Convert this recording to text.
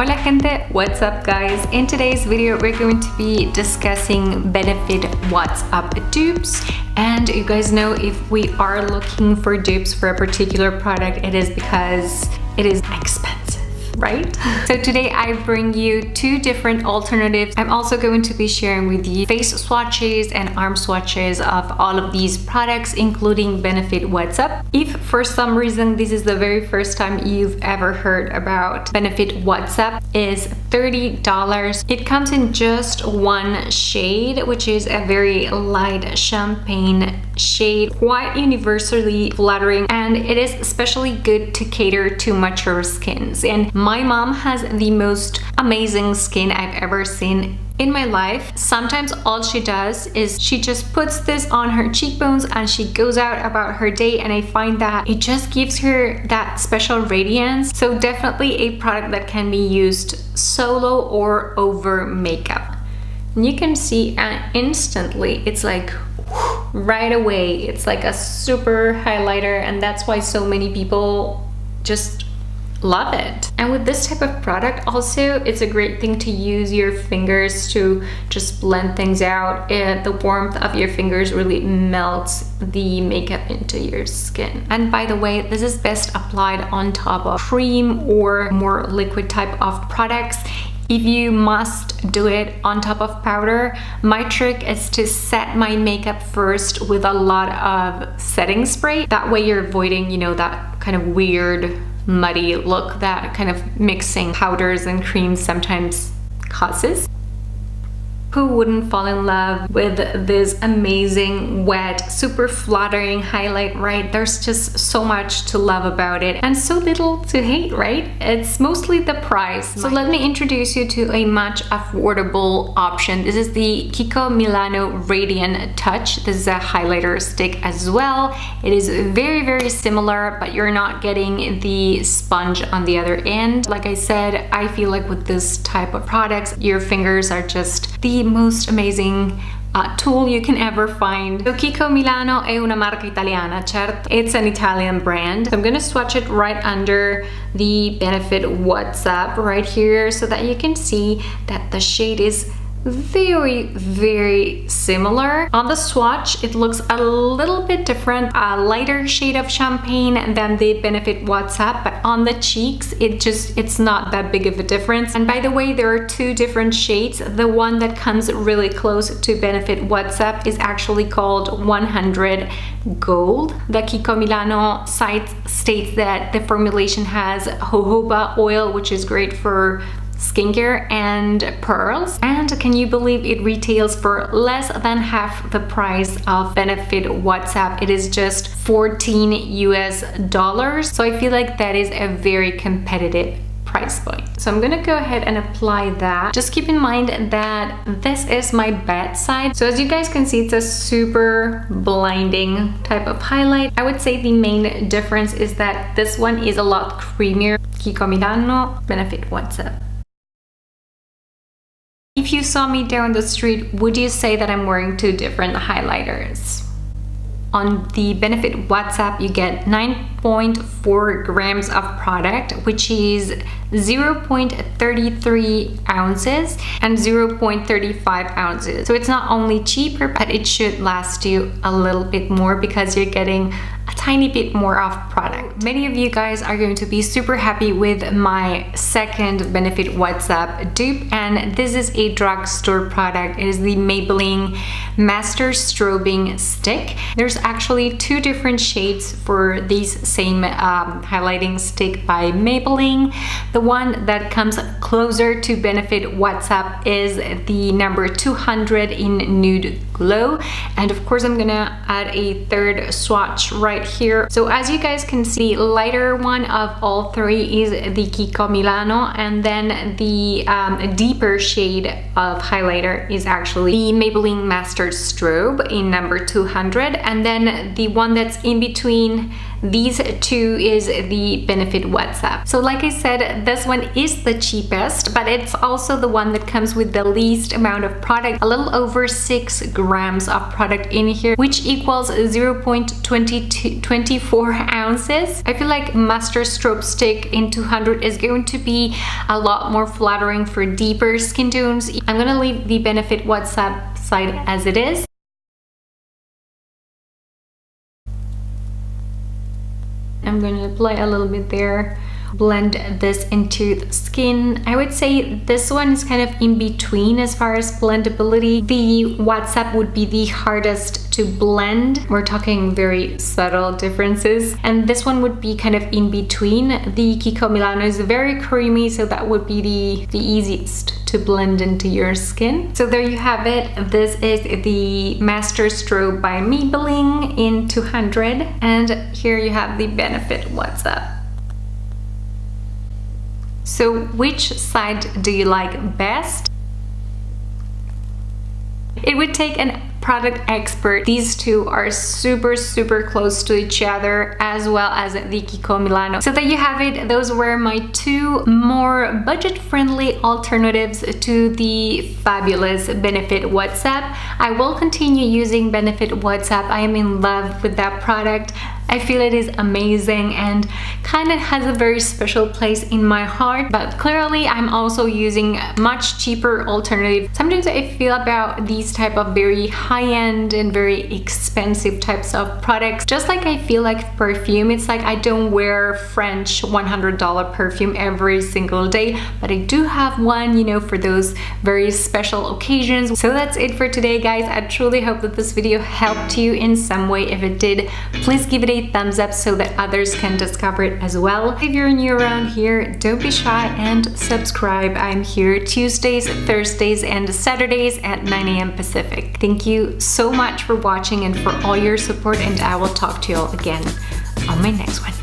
Hola gente, what's up guys? In today's video we're going to be discussing Benefit What's Up dupes, and you guys know if we are looking for dupes for a particular product, it is because it is expensive, right? So today I bring you two different alternatives. I'm also going to be sharing with you face swatches and arm swatches of all of these products, including Benefit What's Up. If for some reason this is the very first time you've ever heard about Benefit What's Up, is $30. It comes in just one shade, which is a very light champagne shade, quite universally flattering, and it is especially good to cater to mature skins. And my mom has the most amazing skin I've ever seen in my life. Sometimes all she does is she just puts this on her cheekbones and she goes out about her day, and I find that it just gives her that special radiance. So definitely a product that can be used solo or over makeup. And you can see instantly it's like right away, it's like a super highlighter, and that's why so many people just love it. And with this type of product also, it's a great thing to use your fingers to just blend things out. The warmth of your fingers really melts the makeup into your skin. And by the way, this is best applied on top of cream or more liquid type of products. If you must do it on top of powder, my trick is to set my makeup first with a lot of setting spray. That way you're avoiding, you know, that kind of weird muddy look that kind of mixing powders and creams sometimes causes. Who wouldn't fall in love with this amazing, wet, super flattering highlight, right? There's just so much to love about it and so little to hate, right? It's mostly the price. So let me introduce you to a much affordable option. This is the Kiko Milano Radiant Touch. This is a highlighter stick as well. It is very, very similar, but you're not getting the sponge on the other end. Like I said, I feel like with this type of products, your fingers are just the most amazing tool you can ever find. So Kiko Milano è una marca italiana, certo? It's an Italian brand. So I'm gonna swatch it right under the Benefit What's Up right here so that you can see that the shade is very, very similar. On the swatch, it looks a little bit different, a lighter shade of champagne than the Benefit What's Up, but on the cheeks, it's not that big of a difference. And by the way, there are two different shades. The one that comes really close to Benefit What's Up is actually called 100 Gold. The Kiko Milano site states that the formulation has jojoba oil, which is great for skincare, and pearls. And can you believe it retails for less than half the price of Benefit What's Up? It is just $14 US. So I feel like that is a very competitive price point. So I'm gonna go ahead and apply that. Just keep in mind that this is my bedside. So as you guys can see, it's a super blinding type of highlight. I would say the main difference is that this one is a lot creamier. Kiko Milano, Benefit What's Up. If you saw me down the street, would you say that I'm wearing two different highlighters? On the Benefit What's Up, you get 9.4 grams of product, which is 0.33 ounces and 0.35 ounces. So it's not only cheaper, but it should last you a little bit more because you're getting a tiny bit more of product. Many of you guys are going to be super happy with my second Benefit What's Up dupe, and this is a drugstore product. It is the Maybelline Master Strobing Stick. There's actually two different shades for these same highlighting stick by Maybelline. The one that comes closer to Benefit What's Up is the number 200 in Nude Glow, and of course I'm gonna add a third swatch right here. So as you guys can see, the lighter one of all three is the Kiko Milano, and then the deeper shade of highlighter is actually the Maybelline Master Strobe in number 200, and then the one that's in between these two is the Benefit What's Up. So like I said, this one is the cheapest, but it's also the one that comes with the least amount of product, a little over 6 grams of product in here, which equals 0.24 ounces. I feel like Master Strobe Stick in 200 is going to be a lot more flattering for deeper skin tones. I'm gonna leave the Benefit What's Up side as it is. I'm going to apply a little bit there, blend this into the skin. I would say this one is kind of in between as far as blendability. The What's Up would be the hardest to blend. We're talking very subtle differences. And this one would be kind of in between. The Kiko Milano is very creamy, so that would be the easiest to blend into your skin. So there you have it. This is the Master Strobe by Maybelline in 200. And here you have the Benefit What's Up. So which side do you like best? It would take an product expert. These two are super close to each other, as well as the Kiko Milano. So there you have it. Those were my two more budget-friendly alternatives to the fabulous Benefit What's Up. I will continue using Benefit What's Up. I am in love with that product. I feel it is amazing and kind of has a very special place in my heart, but clearly I'm also using much cheaper alternatives. Sometimes I feel about these type of very high-end and very expensive types of products, just like I feel like perfume. It's like I don't wear French $100 perfume every single day, but I do have one, you know, for those very special occasions. So that's it for today, guys. I truly hope that this video helped you in some way. If it did, please give it a thumbs up so that others can discover it as well. If you're new around here, don't be shy and subscribe. I'm here Tuesdays, Thursdays, and Saturdays at 9 a.m. Pacific. Thank you so much for watching and for all your support, and I will talk to you all again on my next one.